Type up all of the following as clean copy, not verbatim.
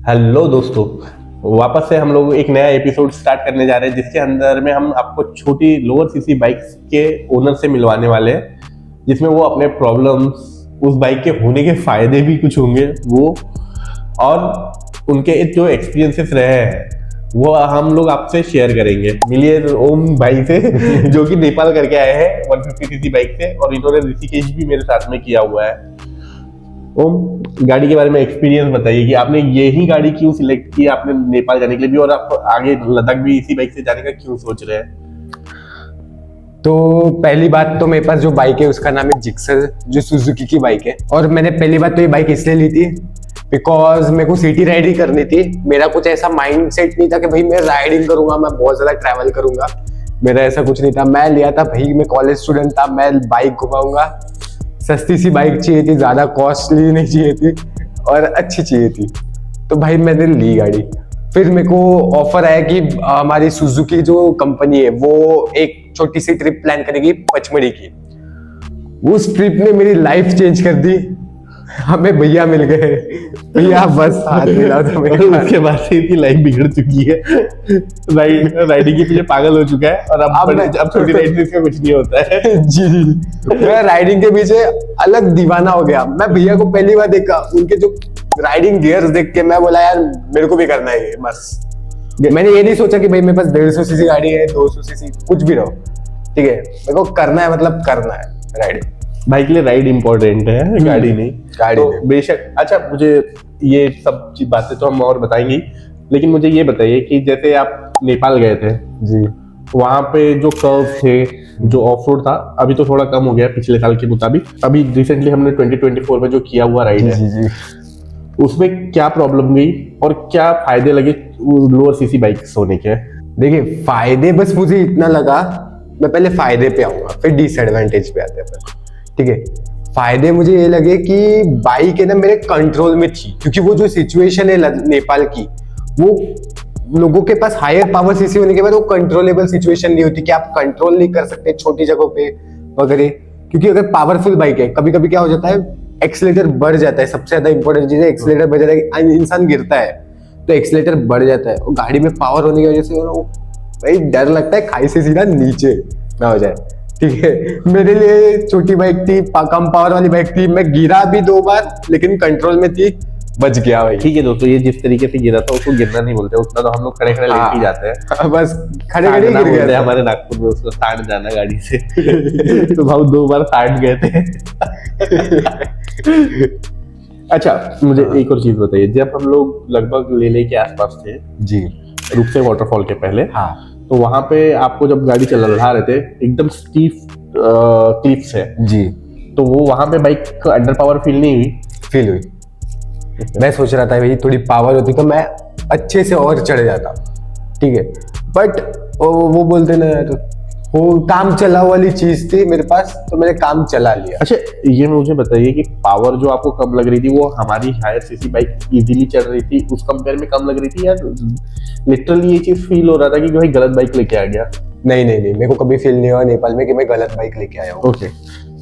Hello दोस्तों, वापस से हम लोग एक नया एपिसोड स्टार्ट करने जा रहे हैं जिसके अंदर में हम आपको छोटी लोअर सीसी बाइक्स के ओनर से मिलवाने वाले हैं, जिसमें वो अपने प्रॉब्लम्स, उस बाइक के होने के फायदे भी कुछ होंगे वो, और उनके जो एक्सपीरियंसेस रहे हैं वो हम लोग आपसे शेयर करेंगे। मिलिए ओम भाई से जो कि नेपाल करके आए हैं 150 सीसी बाइक से, और इन्होंने ऋषिकेश भी मेरे साथ में किया हुआ है। ओम, गाड़ी के बारे में एक्सपीरियंस बताइए कि आपने यही गाड़ी क्यों सिलेक्ट की, आपने नेपाल जाने के लिए भी, और आप आगे लद्दाख भी इसी बाइक से जाने का क्यों सोच रहे हैं? तो पहली बात तो मेरे पास जो बाइक है उसका नाम है जिक्सर, जो सुजुकी की बाइक है। और मैंने पहली बात तो ये बाइक इसलिए ली थी बिकॉज मेरे को सिटी राइडिंग करनी थी। मेरा कुछ ऐसा माइंड सेट नहीं था कि भाई मैं राइडिंग करूंगा, मैं बहुत ज्यादा ट्रैवल करूंगा, मेरा ऐसा कुछ नहीं था। मैं लिया था भाई, मैं कॉलेज स्टूडेंट था, मैं बाइक घुमाऊंगा, सस्ती सी बाइक चाहिए थी, ज्यादा कॉस्टली नहीं चाहिए थी और अच्छी चाहिए थी। तो भाई मैंने ली गाड़ी। फिर मेरे को ऑफर आया कि हमारी सुजुकी जो कंपनी है वो एक छोटी सी ट्रिप प्लान करेगी पचमढ़ी की। उस ट्रिप ने मेरी लाइफ चेंज कर दी। हमें भैया मिल गए, भैया बस हाथ मिला था मेरे। उसके बाद से इनकी लाइफ बिगड़ चुकी है, राइडिंग के पीछे पागल हो चुका है, और अब छोटी राइड से इसका कुछ नहीं होता है। जी, मैं राइडिंग के पीछे अलग दीवाना हो गया। मैं भैया को पहली बार देखा, उनके जो राइडिंग गियर्स देख के मैं बोला यार मेरे को भी करना है ये। बस मैंने ये नहीं सोचा कि भाई मेरे पास 150 सीसी गाड़ी है, 200 सीसी, कुछ भी रहो, ठीक है, मेरे को करना है, मतलब करना है राइडिंग। बाइक के लिए राइड इंपॉर्टेंट है, गाड़ी नहीं। गाड़ी तो बेशक, अच्छा, मुझे ये सब बातें तो हम और बताएंगे, लेकिन मुझे ये बताइए कि जैसे आप नेपाल गए थे जी, वहां पे जो कर्व थे, जो ऑफ रोड था, अभी तो थोड़ा कम हो गया पिछले साल के मुताबिक। अभी रिसेंटली हमने 2024 में जो किया हुआ राइड है, जी, जी। उसमें क्या प्रॉब्लम गई और क्या फायदे लगे लोअर सीसी बाइक्स होने के? देखिए फायदे, बस मुझे इतना लगा, मैं पहले फायदे पे आऊंगा फिर डिसएडवांटेज पे आते हैं, ठीक है। फायदे मुझे ये लगे कि बाइक है ना मेरे कंट्रोल में थी, क्योंकि वो जो सिचुएशन है नेपाल की, वो लोगों के पास हायर पावर सीसी होने के बाद वो कंट्रोलेबल सिचुएशन नहीं होती कि आप कंट्रोल नहीं कर सकते छोटी जगहों पे वगैरह। क्योंकि अगर पावरफुल बाइक है, कभी कभी क्या हो जाता है, एक्सीलेटर बढ़ जाता है। सबसे ज्यादा इंपॉर्टेंट चीज है, एक्सीलेटर बढ़ जाता है, इंसान गिरता है तो एक्सीलेटर बढ़ जाता है, और गाड़ी में पावर होने की वजह से वो भाई डर लगता है खाई से सीधा नीचे ना हो जाए, ठीक है। मेरे लिए छोटी बाइक थी, कम पावर वाली बाइक थी, मैं गिरा भी 2 बार लेकिन कंट्रोल में थी, बच गया भाई। ठीक है दोस्तों, ये जिस तरीके से गिरा था उसको गिरना नहीं बोलते, उतना तो हम लोग खड़े खड़े लेके ही जाते हैं। बस खड़े खड़े गिर गए हमारे नागपुर में उसको साठ जाना गाड़ी से। तो भाव 2 बार साठ गए थे। अच्छा, मुझे एक और चीज बताइए, जब हम लोग लगभग लेले के आसपास थे जी, रुपसे वाटरफॉल के पहले, हाँ, तो वहां पे आपको जब गाड़ी चला रहे थे, एकदम स्टीफ क्लिफ्स है जी, तो वो वहां पे बाइक अंडर पावर फील नहीं हुई? फील हुई। मैं सोच रहा था भाई थोड़ी पावर होती तो मैं अच्छे से और चढ़ जाता, ठीक है, बट वो बोलते ना यार, वो काम चला वाली चीज थी मेरे पास, तो मैंने काम चला लिया। अच्छा, ये मुझे बताइए कि पावर जो आपको कम लग रही थी वो हमारी हायर सीसी बाइक इजीली चल रही थी उस कंपेयर में कम लग रही थी, या लिटरली ये चीज फील हो रहा था कि भाई गलत बाइक लेके आ गया? नहीं, मेरे को कभी फील नहीं हुआ नेपाल में कि मैं गलत बाइक लेके आया हूँ। ओके,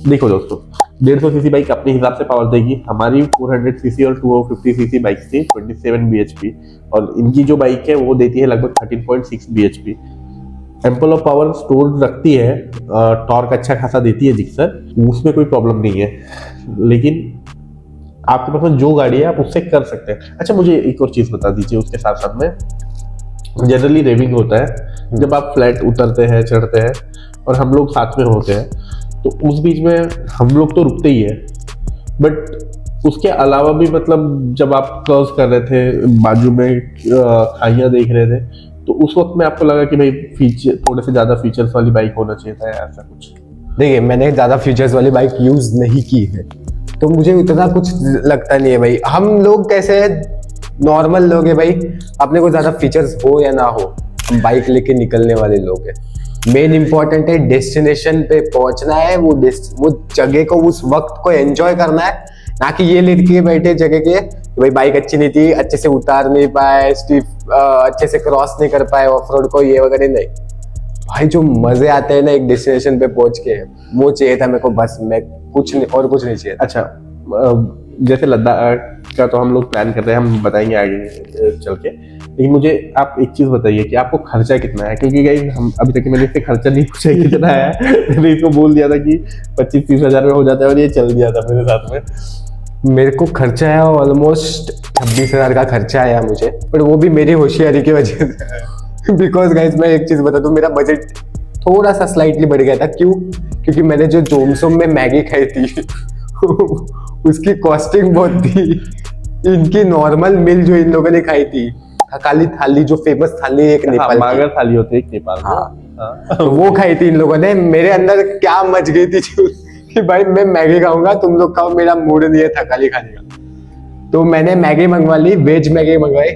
देखो दोस्तों, 150 सीसी बाइक अपने हिसाब से पावर देगी। हमारी 400 सीसी और 250 सीसी बाइक थी 27 bhp, और इनकी जो बाइक है वो देती है लगभग 13.6 bhp। Ample of power store रखती है, टॉर्क अच्छा खासा देती है जिक्सर, उसमें कोई प्रॉब्लम नहीं है, लेकिन आपके पास में जो गाड़ी है आप उससे कर सकते हैं। अच्छा, मुझे एक और चीज बता दीजिए, उसके साथ साथ में जनरली रेविंग होता है जब आप फ्लैट उतरते हैं, चढ़ते हैं, और हम लोग साथ में होते हैं, तो उस बीच में हम लोग तो रुकते ही है, बट उसके अलावा भी, मतलब जब आप कर्व्स कर रहे थे, बाजू में खाइयां देख रहे थे, तो उस वक्त में आपको लगा कि भाई फीचर, थोड़े से ज्यादा फीचर्स वाली बाइक होना चाहिए था, या ऐसा कुछ? देखिए मैंने ज्यादा फीचर्स वाली बाइक यूज नहीं की है, तो मुझे उतना कुछ लगता नहीं है भाई। हम लोग कैसे नॉर्मल लोग हैं भाई, अपने को ज्यादा फीचर्स हो या ना हो, हम बाइक लेके निकलने वाले लोग हैं। मेन इंपॉर्टेंट है डेस्टिनेशन पे पहुंचना है, वो जगह को, उस वक्त को एंजॉय करना है, ना कि ये लेके बैठे जगह के भाई बाइक अच्छी नहीं थी, अच्छे से उतार नहीं पाए, स्टीफ अच्छे से क्रॉस नहीं कर पाए ऑफ रोड को, ये वगैरह नहीं भाई। जो मजे आते हैं ना एक डेस्टिनेशन पे पहुंच के, वो चाहिए था मेरे को, बस मैं कुछ नहीं, और कुछ नहीं चाहिए। अच्छा, जैसे लद्दाख का तो हम लोग प्लान कर रहे हैं, हम बताएंगे आगे चल के, लेकिन मुझे आप एक चीज बताइए कि आपको खर्चा कितना है, क्योंकि गाइस हम अभी तक मैंने इससे खर्चा नहीं पूछा है कितना है। मैंने इसको बोल दिया था कि 25-30 हजार में हो जाता है और ये चल दिया था मेरे साथ में। मेरे को खर्चा है ऑलमोस्ट 26,000 का खर्चा आया मुझे, पर वो भी मेरी होशियारी की वजह से। बिकॉज गाइज मैं एक चीज बता दूं, मेरा बजट थोड़ा सा स्लाइटली बढ़ गया था। क्यों? क्योंकि मैंने जो जोमसोम में मैगी खाई थी उसकी कॉस्टिंग बहुत थी। इनकी नॉर्मल मिल जो इन लोगों ने खाई थी, थकाली थाली, जो फेमस थाली है एक नेपाल की, मागर थाली होती है एक नेपाल में। हाँ। तो वो खाई थी इन लोगों ने। मेरे अंदर क्या मच गई थी कि भाई मैं मैगी खाऊंगा, तुम लोग खाओ, मेरा मूड नहीं है थकाली खाने का। तो मैंने मैगी मंगवा ली, वेज मैगी मंगवाई,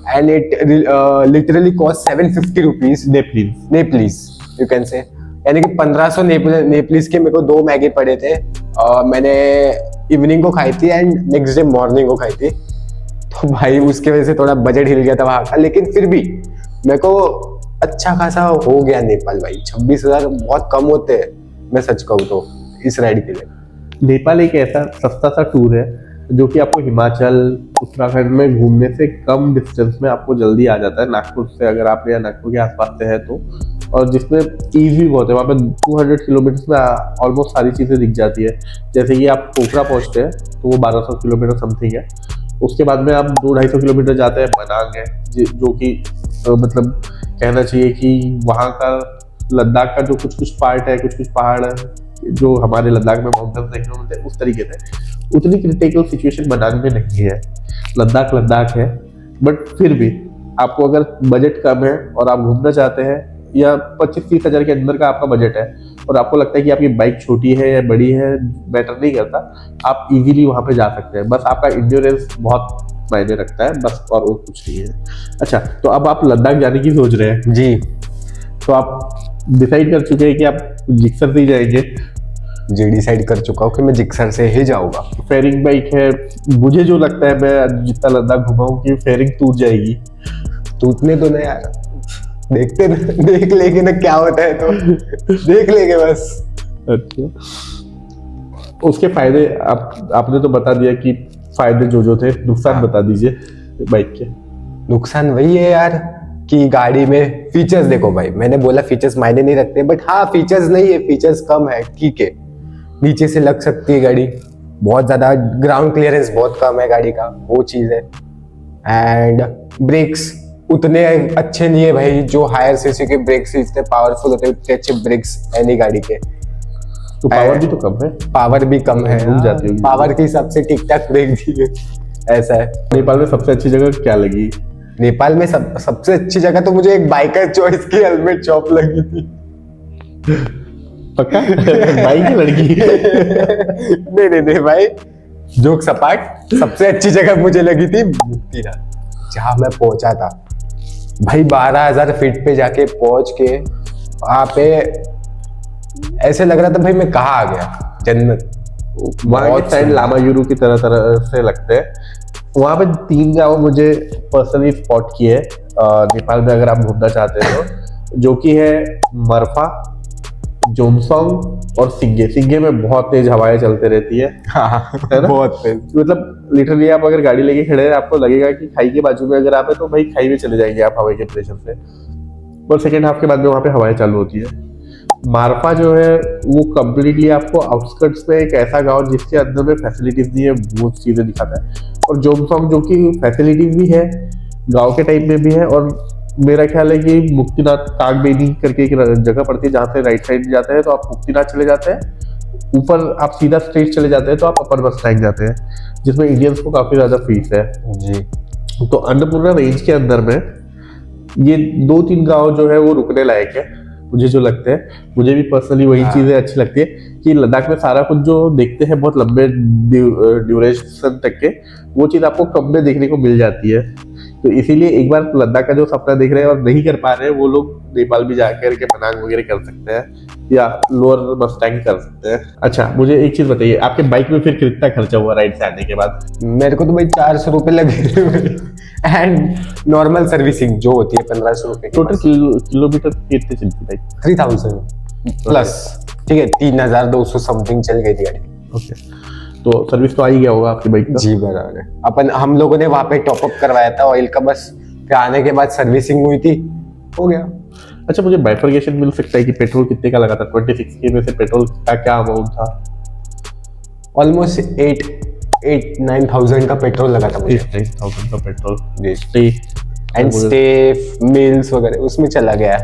and it literally cost 750 rupees Nepalese you can say, यानी कि 1500 नेपलीज के मेरे को 2 मैगी पड़े थे। मैंने इवनिंग को खाई थी एंड नेक्स्ट डे मॉर्निंग को खाई थी। तो भाई उसकी वजह से थोड़ा बजट हिल गया था वहां का, लेकिन फिर भी मेरे को अच्छा खासा हो गया नेपाल भाई। 26,000 बहुत कम होते हैं, मैं सच कहूँ तो, इस राइड के लिए। नेपाल एक ऐसा सस्ता सा टूर है जो कि आपको हिमाचल उत्तराखंड में घूमने से कम डिस्टेंस में आपको जल्दी आ जाता है, नागपुर से, अगर आप या नागपुर के आसपास से है तो, और जिसमें ईज भी बहुत है। वहाँ पे 200 किलोमीटर में ऑलमोस्ट सारी चीज़ें दिख जाती है। जैसे कि आप पोखरा पहुँचते हैं तो वो 1200 किलोमीटर समथिंग है। उसके बाद में आप 200-250 किलोमीटर जाते हैं, मनांग है, जो कि मतलब कहना चाहिए कि वहाँ का लद्दाख का जो कुछ पार्ट है, कुछ पहाड़ है जो हमारे लद्दाख में माउंटेन्स देखने को मिलते हैं, उस तरीके से उतनी क्रिटिकल सिचुएशन मनांग में नहीं है। लद्दाख है, बट फिर भी आपको अगर बजट कम है और आप घूमना चाहते हैं, या 25-30 हजार के अंदर का आपका बजट है और आपको लगता है कि आपकी बाइक छोटी है या बड़ी है, मैटर नहीं करता, आप इजीली वहाँ पे जा सकते हैं। बस आपका इंड्योरेंस बहुत मायने रखता है, बस, और वो कुछ नहीं है। अच्छा, तो अब आप लद्दाख जाने की सोच रहे हैं जी? तो आप डिसाइड कर चुके हैं कि आप जिक्सर से ही जाएंगे? जी, डिसाइड कर चुका हूँ कि मैं जिक्सर से ही जाऊंगा। फेयरिंग बाइक है, मुझे जो लगता है, मैं जितना लद्दाख घुमा हूँ, कि फेयरिंग टूट जाएगी। टूटने तो नहीं यार, देख लेंगे ना क्या होता है, तो देख लेंगे बस। अच्छा, उसके फायदे आपने तो बता दिया कि फायदे जो थे, नुकसान बता दीजिए बाइक के। नुकसान वही है यार कि गाड़ी में फीचर्स देखो भाई, मैंने बोला फीचर्स मायने नहीं रखते, बट हाँ फीचर्स नहीं है, फीचर्स कम है, ठीक है। नीचे से लग सकती है गाड़ी, बहुत ज्यादा ग्राउंड क्लियरेंस बहुत कम है गाड़ी का, वो चीज है। एंड ब्रेक्स उतने अच्छे नहीं है भाई, जो हायर सीसी के ब्रेक्स इतने पावरफुल होते हैं, उतने अच्छे ब्रेक्स है नहीं गाड़ी के। तो पावर भी तो कम है। पावर भी कम है, रुक जाती होगी। पावर के हिसाब से ठीक ठाक ब्रेक दिए, ऐसा है। नेपाल में सबसे अच्छी जगह क्या लगी? नेपाल में सबसे अच्छी जगह तो मुझे एक बाइकर चॉइस की हेलमेट शॉप लगी थी। पक्का? बाइक की लड़की? नहीं भाई, जोक सपाट, सबसे अच्छी जगह मुझे लगी थी मुक्तिनाथ, जहां मैं पहुंचा था भाई। 12,000 फीट पे जाके पहुंच के वहां पे ऐसे लग रहा था भाई मैं कहाँ आ गया, जन्नत। वहाँ के साइड लामायुरू की तरह से लगते हैं। वहाँ पे 3 गाँव मुझे पर्सनली स्पॉट किए नेपाल में, अगर आप घूमना चाहते हैं तो, जो कि है मरफा, जोमसोंग और सिंगे में बहुत तेज हवाएं चलते रहती है। है ना? बहुत तेज, मतलब लिटरली आप अगर गाड़ी लेके खड़े हैं, आपको लगेगा कि खाई के बाजू में अगर आप है तो भाई खाई में चले जाएंगे आप हवा के प्रेशर से। और सेकेंड हाफ के बाद में वहाँ पे हवाएं चालू होती है। मारफा जो है वो कम्प्लीटली आपको आउटस्कर्ट्स में एक ऐसा गांव जिसके अंदर में फैसिलिटीज नहीं है, वो चीजें दिखाता है। और जोमसोंग जो कि फैसिलिटीज भी है, गांव के टाइप में भी है, और मेरा ख्याल है कि मुक्तिनाथ कागबेनी करके एक जगह पड़ती है, जहाँ से राइट साइड जाते हैं तो आप मुक्तिनाथ चले जाते हैं, ऊपर आप सीधा स्ट्रेट चले जाते हैं तो आप अपर मस्टैंग जाते हैं, जिसमें इंडियंस को काफी ज्यादा फीस है जी। तो अन्नपूर्णा रेंज के अंदर में ये 2-3 गांव जो है वो रुकने लायक है, मुझे जो लगते हैं। मुझे भी पर्सनली वही चीजें अच्छी लगती है कि लद्दाख में सारा कुछ जो देखते हैं बहुत लंबे ड्यूरेशन तक के, वो चीज आपको कम में देखने को मिल जाती है। तो इसीलिए एक बार लद्दाख का जो सपना देख रहे हैं और नहीं कर पा रहे हैं, वो लोग नेपाल भी जाकर के मनांग वगैरह कर सकते हैं, या लोअर मस्टैंग कर सकते हैं। अच्छा, मुझे एक चीज बताइए, आपके बाइक में फिर कितना खर्चा हुआ राइड से आने के बाद? मेरे को तो भाई 400 रुपए लगे, एंड नॉर्मल सर्विसिंग जो होती है 1500 रुपए। टोटल किलोमीटर कितने चलती बाइक? 3000 प्लस, ठीक है, 3200 समथिंग चल गई थी गाड़ी। ओके, तो सर्विस तो आ ही गया होगा आपकी बाइक का। जी बराबर है। अपन हम लोगों ने वहां पे टॉपअप करवाया था ऑयल का, बस फिर आने के बाद सर्विसिंग हुई थी, हो गया। अच्छा, मुझे बाइफरकेशन मिल सकता है कि पेट्रोल कितने का लगा था? 26K में से पेट्रोल का क्या अमाउंट था? ऑलमोस्ट 8-9,000 का पेट्रोल लगा था मुझे। 8,000 का पेट्रोल जी। स्टे एंड स्टे मील्स वगैरह उसमें चला गया,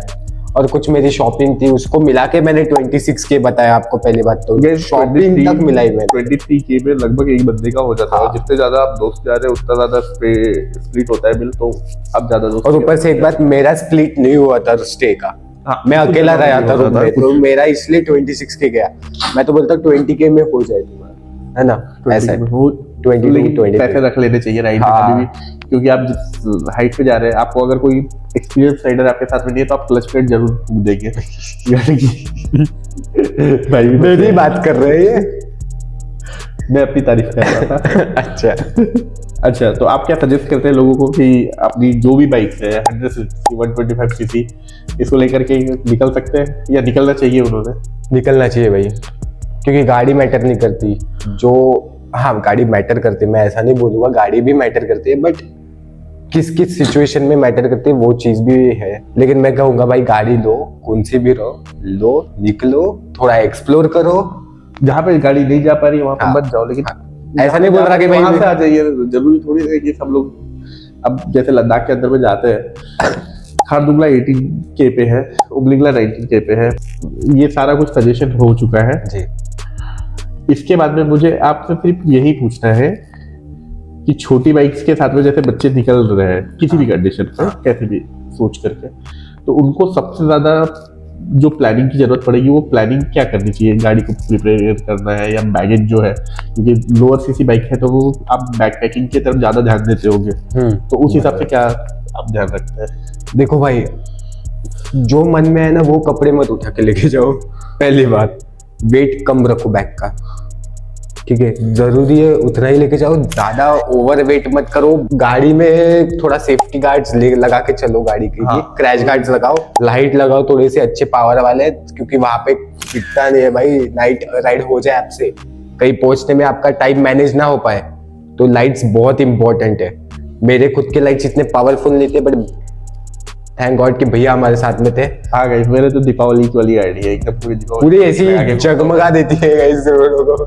और कुछ मेरी शॉपिंग थी उसको मिला के मैंने 26K बताया आपको पहली बात। तो शॉपिंग तक मिलाई मैंने। 23K में लगभग एक बंदे का हो जाता है। हाँ। जितने ज्यादा आप दोस्त जा रहे हैं उतना ज्यादा स्प्लिट होता है बिल, तो आप ज्यादा दोस्त। और ऊपर से एक बात, मेरा स्प्लिट नहीं हुआ था स्टे का। हाँ, मैं कुछ अकेला ज्यादा रहा नहीं था होता रूम था, में, कुछ- तो मेरा इसलिए 26K गया। मैं तो बोलता 20K में हो जाए तुम्हारा, है ना? ऐसा है। 22, लेकिन 23 पैसे रख लेने चाहिए राइड में हाँ। कभी भी, क्योंकि आप जिस हाइट पे जा रहे हैं, आपको अगर कोई एक्सपीरियंस राइडर आपके साथ में नहीं है तो आप क्लच प्लेट जरूर फूंक देंगे। यानी कि भाई मेरी बात कर रहे हैं ये। मैं अपनी तारीफ कर रहा था। अच्छा, अच्छा, तो आप क्या सजेस्ट करते हैं लोगों को कि अपनी जो भी बाइक्स है 100cc 125cc इसको लेकर के निकल सकते हैं या निकलना चाहिए उन्होंने? निकलना चाहिए भाई, क्योंकि गाड़ी मैटर नहीं करती। जो हाँ गाड़ी मैटर करती है, मैं ऐसा नहीं बोलूंगा, गाड़ी भी मैटर करती है, बट किस किस सिचुएशन में मैटर करती है वो चीज भी है। लेकिन मैं कहूंगा भाई गाड़ी लो, कौन सी भी लो, निकलो, थोड़ा एक्सप्लोर करो। जहाँ पे गाड़ी नहीं जा पा रही वहां पर हाँ, मत जाओ, लेकिन ऐसा नहीं बोल रहा कि भाई वहां से आ जाइए। जरूरी थोड़ी है कि सब लोग अब जैसे लद्दाख के अंदर में जाते हैं, खारदुंगला 18K पे है, उमलिंगला 19K पे है, ये सारा कुछ सजेशन हो चुका है जी। इसके बाद में मुझे आपसे सिर्फ यही पूछना है कि छोटी बाइक्स के साथ में जैसे बच्चे निकल रहे हैं किसी भी कंडीशन में, कैसे भी सोच करके, तो उनको सबसे ज्यादा जो प्लानिंग की जरूरत पड़ेगी वो प्लानिंग क्या करनी चाहिए? गाड़ी को प्रिपेयर करना है या बैगेज जो है, क्योंकि लोअर सीसी बाइक है तो वो आप बैक पैकिंग की तरफ ज्यादा ध्यान देते होंगे, तो उस हिसाब से क्या आप ध्यान रखते हैं? देखो भाई, जो मन में है ना वो कपड़े मत उठा के लेके जाओ। पहली बात, वेट कम रखो बैग का, ठीक है? जरूरी है उतना ही लेके जाओ, ज्यादा ओवर वेट मत करो। गाड़ी में थोड़ा सेफ्टी गार्ड्स लगा के चलो गाड़ी के लिए। हाँ। क्रैश गार्ड्स लगाओ, लाइट लगाओ थोड़े से अच्छे पावर वाले, क्योंकि वहां पे दिखता नहीं है भाई, नाइट राइड हो जाए आपसे, कहीं पहुंचने में आपका टाइम मैनेज ना हो पाए, तो लाइट्स बहुत इंपॉर्टेंट है। मेरे खुद के लाइट्स इतने पावरफुल नहीं थे, बट थैंक गॉड कि भैया हमारे साथ में थे। हाँ गाइस, मेरे तो दीपावली की वाली गाड़ी है, एकदम पूरी दीपावली पूरी ऐसी आगे जगमगा देती है गाइस रोडों को।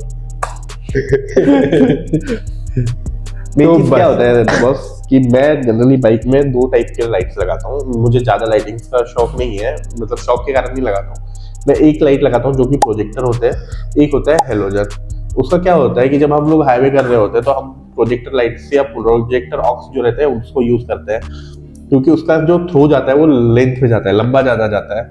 मेन तो चीज बस। क्या होता है बॉस कि मैं जनरली बाइक में 2 टाइप के लाइट्स लगाता हूँ। मुझे ज्यादा लाइटिंग का शौक नहीं है, मतलब शौक के कारण नहीं लगाता हूँ। मैं एक लाइट लगाता हूँ जो कि प्रोजेक्टर होते हैं, एक होता है हेलोजन। उसका क्या होता है कि जब हम लोग हाईवे कर रहे होते हैं तो हम प्रोजेक्टर लाइट से या प्रोजेक्टर ऑक्स जो रहते हैं उसको यूज करते हैं, क्योंकि उसका जो थ्रो जाता है वो लेंथ में जाता है, लंबा ज्यादा जाता है।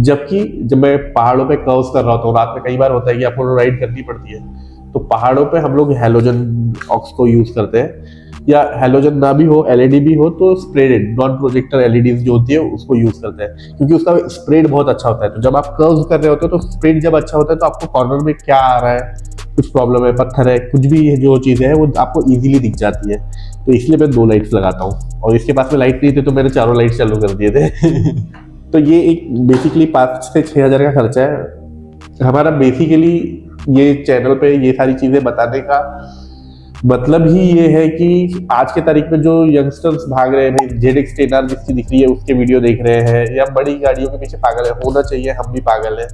जबकि जब मैं पहाड़ों पे कर्व्स कर रहा होता हूँ, रात में कई बार होता है कि आपको राइड करनी पड़ती है, तो पहाड़ों पे हम लोग हेलोजन ऑक्स को यूज करते हैं, या हेलोजन ना भी हो, एलईडी भी हो तो स्प्रेडेड नॉन प्रोजेक्टर एलईडीज जो होती है उसको यूज करते हैं, क्योंकि उसका स्प्रेड बहुत अच्छा होता है। तो जब आप कर्व्स कर रहे होते हो तो स्प्रेड जब अच्छा होता है तो आपको कॉर्नर में क्या आ रहा है, कुछ प्रॉब्लम है, पत्थर है, कुछ भी जो चीजें है वो आपको इजीली दिख जाती है। तो इसलिए मैं 2 लाइट्स लगाता हूँ, और इसके पास में लाइट नहीं थी तो मैंने 4 लाइट चालू कर दिए थे। तो ये एक बेसिकली 5 से 6 हजार का खर्चा है हमारा। बेसिकली ये चैनल पे ये सारी चीजें बताने का मतलब ही ये है कि आज के तारीख में जो यंगस्टर्स भाग रहे हैं, ZX 10R जिसकी दिख रही है उसके वीडियो देख रहे हैं, या बड़ी गाड़ियों के पीछे पागल है, होना चाहिए, हम भी पागल हैं,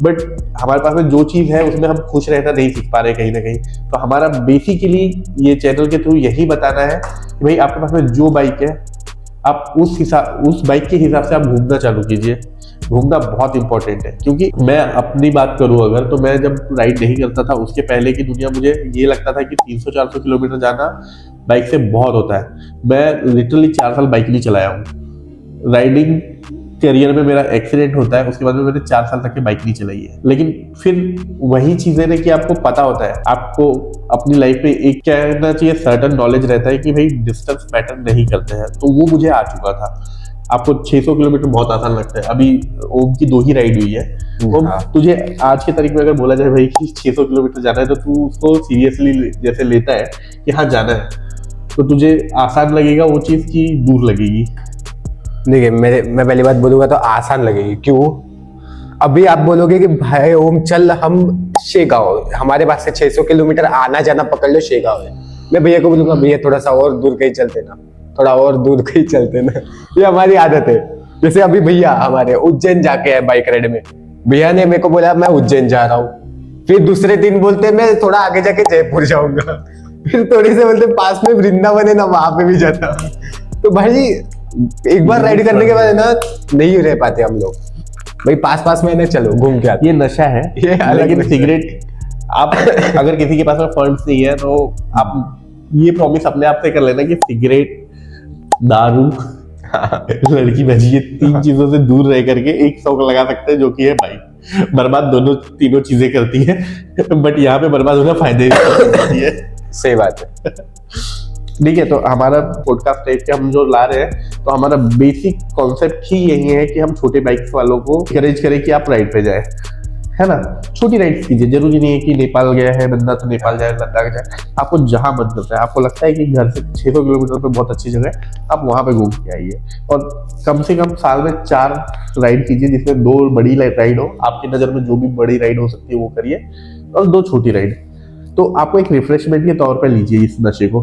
बट हमारे पास में जो चीज है उसमें हम खुश रहना नहीं सीख पा रहे कहीं ना कहीं। तो हमारा बेसिकली ये चैनल के थ्रू यही बताना है कि भाई आपके पास में जो बाइक है आप उस बाइक के हिसाब से आप घूमना चालू कीजिए। घूमना बहुत इंपॉर्टेंट है, क्योंकि मैं अपनी बात करूं अगर, तो मैं जब राइड नहीं करता था उसके पहले की दुनिया मुझे ये लगता था कि 300-400 किलोमीटर जाना बाइक से बहुत होता है। मैं लिटरली 4 साल बाइक नहीं चलाया हूँ। राइडिंग करियर में मेरा एक्सीडेंट होता है, उसके बाद में मैंने 4 साल तक की बाइक नहीं चलाई है। लेकिन फिर वही चीजें ने कि आपको पता होता है, आपको अपनी लाइफ में एक क्या रहना चाहिए, सर्टन नॉलेज रहता है कि भाई डिस्टेंस मैटर नहीं करते हैं, तो वो मुझे आ चुका था। आपको 600 किलोमीटर बहुत आसान लगता है। अभी ओम की 2 ही राइड हुई है। ओम, तुझे आज के तारीख में अगर बोला जाए भाई कि 600 किलोमीटर जाना है तो तू उसको सीरियसली जैसे लेता है कि हाँ जाना है, तो तुझे आसान लगेगा वो चीज की दूर लगेगी? देखिए मैं पहली बात बोलूंगा तो आसान लगेगी। क्यों? अभी आप बोलोगे कि भाई ओम चल हम शेगांव, हमारे पास से 600 किलोमीटर आना जाना पकड़ लो, शेगांव है। मैं भैया को बोलूंगा भैया थोड़ा सा और दूर कहीं चलते ना, थोड़ा और दूर कहीं चलते ना। ये हमारी आदत है। जैसे अभी भैया हमारे उज्जैन जाके है बाइक राइड में, भैया ने मेरे को बोला मैं उज्जैन जा रहा हूँ, फिर दूसरे दिन बोलते मैं थोड़ा आगे जाके जयपुर जाऊंगा, फिर थोड़ी से बोलते पास में वृंदावन है ना वहां पे भी जाता। तो भाई एक बार राइड करने के बाद ना नहीं रह पाते हम लोग, भाई पास पास में ना चलो घूम के आते। ये नशा है। ये अलग लेकिन नशा सिगरेट, आप अगर किसी के पास में फंड्स नहीं है तो आप ये प्रॉमिस अपने आप से कर लेना कि सिगरेट, दारू, लड़की बजी, ये 3 चीजों से दूर रह करके एक शौक लगा सकते हैं जो कि है बाइक। बर्बाद दोनों तीनों चीजें करती है, बट यहाँ पे बर्बाद होना फायदे करती है। सही बात है। ठीक है, तो हमारा पॉडकास्ट टाइप के हम जो ला रहे हैं, तो हमारा बेसिक कॉन्सेप्ट ही यही है कि हम छोटे बाइक्स वालों को encourage करें कि आप राइड पे जाए, है ना। छोटी राइड्स कीजिए, जरूरी नहीं है कि नेपाल गया है बंदा तो नेपाल जाए, लद्दाख जाए। आपको जहां मन करता है, आपको लगता है कि घर से 600 किलोमीटर पे बहुत अच्छी जगह है, आप वहां पे घूम के आइए। और कम से कम साल में 4 राइड कीजिए, जिसमें 2 बड़ी राइड हो, आपकी नजर में जो भी बड़ी राइड हो सकती है वो करिए, और 2 छोटी राइड। तो आपको एक रिफ्रेशमेंट के तौर पर लीजिए इस नशे को,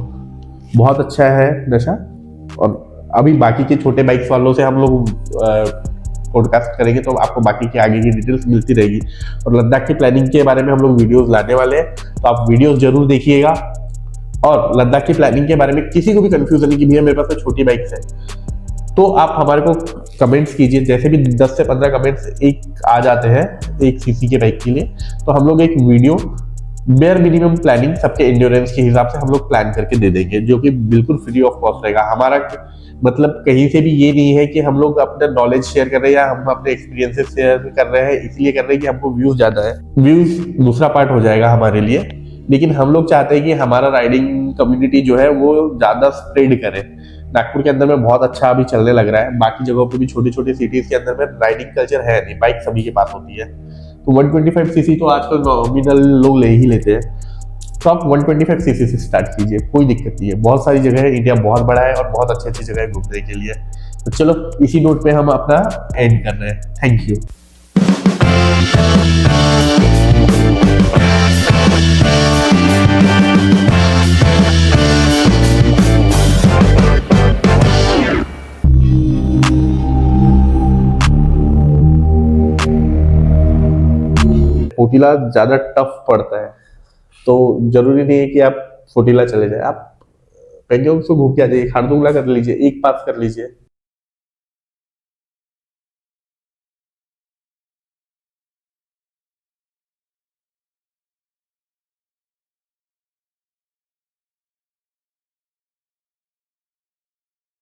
बहुत अच्छा है नशा। और अभी बाकी के छोटे बाइक्स वालों से हम लोग पॉडकास्ट करेंगे तो आपको बाकी की आगे की डिटेल्स मिलती रहेगी। और लद्दाख की प्लानिंग के बारे में हम लोग वीडियोस लाने वाले हैं, तो आप वीडियोस जरूर देखिएगा। और लद्दाख की प्लानिंग के बारे में किसी को भी कंफ्यूजन नहीं कि भैया मेरे पास तो छोटी बाइक्स है, तो आप हमारे को कमेंट्स कीजिए। जैसे भी 10 से 15 कमेंट्स एक आ जाते हैं एक सीसी के बाइक के लिए, तो हम लोग एक वीडियो बेयर मिनिमम प्लानिंग सबके एंड्योरेंस के हिसाब से हम लोग प्लान करके दे देंगे, जो कि बिल्कुल फ्री ऑफ कॉस्ट रहेगा। हमारा मतलब कहीं से भी ये नहीं है कि हम लोग अपना नॉलेज शेयर कर रहे हैं या हम अपने एक्सपीरियंसेस शेयर कर रहे हैं इसलिए कर रहे हैं कि हमको व्यूज ज्यादा है। व्यूज दूसरा पार्ट हो जाएगा हमारे लिए, लेकिन हम लोग चाहते हैं कि हमारा राइडिंग कम्युनिटी जो है वो ज्यादा स्प्रेड करे। नागपुर के अंदर में बहुत अच्छा अभी चलने लग रहा है, बाकी जगहों पे भी छोटी छोटी सिटीज के अंदर में राइडिंग कल्चर है नहीं, बाइक सभी के पास होती है। तो 125 सीसी तो आजकल नॉमिनल लोग ले ही लेते हैं, तो आप 125 सीसी से स्टार्ट कीजिए, कोई दिक्कत नहीं है। बहुत सारी जगह है, इंडिया बहुत बड़ा है और बहुत अच्छी अच्छी जगह है घूमने के लिए। तो चलो इसी नोट पे हम अपना एंड कर रहे हैं। Thank you. फोर्टीला ज्यादा टफ पड़ता है, तो जरूरी नहीं है कि आप फोर्टीला चले जाए, आप पेंगोंग से घूम के आ जाइए, खारदुंगला कर लीजिए, एक पास कर लीजिए।